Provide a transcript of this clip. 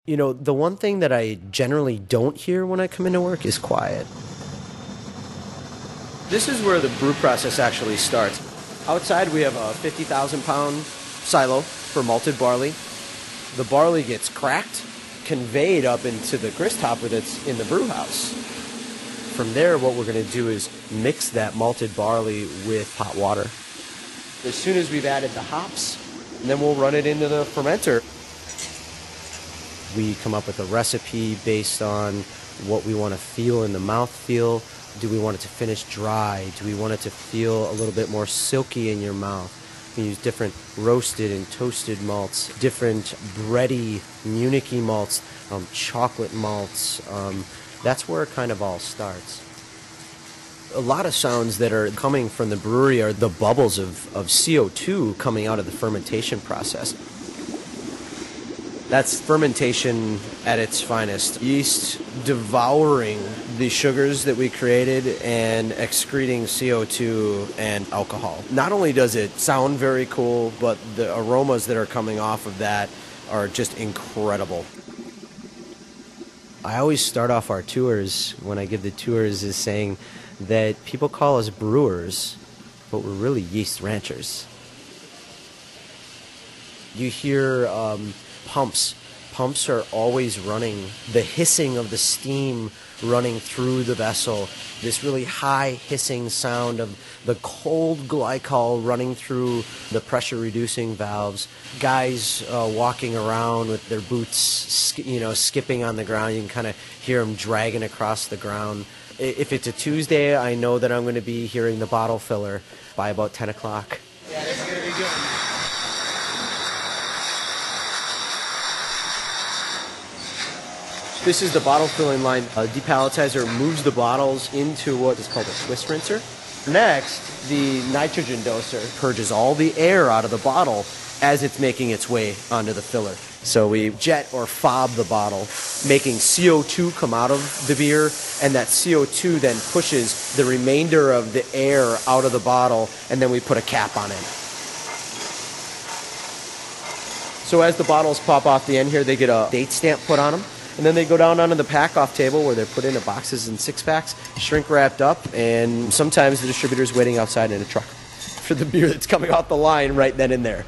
You know, the one thing that I generally don't hear when I come into work is quiet. This is where the brew process actually starts. Outside we have a 50,000 pound silo for malted barley. The barley gets cracked, conveyed up into the grist hopper that's in the brew house. From there, what we're going to do is mix that malted barley with hot water. As soon as we've added the hops, then we'll run it into the fermenter. We come up with a recipe based on what we want to feel in the mouthfeel. Do we want it to finish dry? Do we want it to feel a little bit more silky in your mouth? We use different roasted and toasted malts, different bready, Munich-y malts, chocolate malts. That's where it kind of all starts. A lot of sounds that are coming from the brewery are the bubbles of CO2 coming out of the fermentation process. That's fermentation at its finest. Yeast devouring the sugars that we created and excreting CO2 and alcohol. Not only does it sound very cool, but the aromas that are coming off of that are just incredible. I always start off our tours, when I give the tours, is saying that people call us brewers, but we're really yeast ranchers. You hear pumps. Pumps are always running. The hissing of the steam running through the vessel. This really high hissing sound of the cold glycol running through the pressure reducing valves. Guys walking around with their boots, skipping on the ground. You can kind of hear them dragging across the ground. If it's a Tuesday, I know that I'm going to be hearing the bottle filler by about 10 o'clock. Yeah, this is going to be good. This is the bottle filling line. A depalletizer moves the bottles into what is called a twist rinser. Next, the nitrogen doser purges all the air out of the bottle as it's making its way onto the filler. So we jet or fob the bottle, making CO2 come out of the beer, and that CO2 then pushes the remainder of the air out of the bottle, and then we put a cap on it. So as the bottles pop off the end here, they get a date stamp put on them. And then they go down onto the pack-off table where they're put into boxes and six-packs, shrink-wrapped up, and sometimes the distributor's waiting outside in a truck for the beer that's coming off the line right then and there.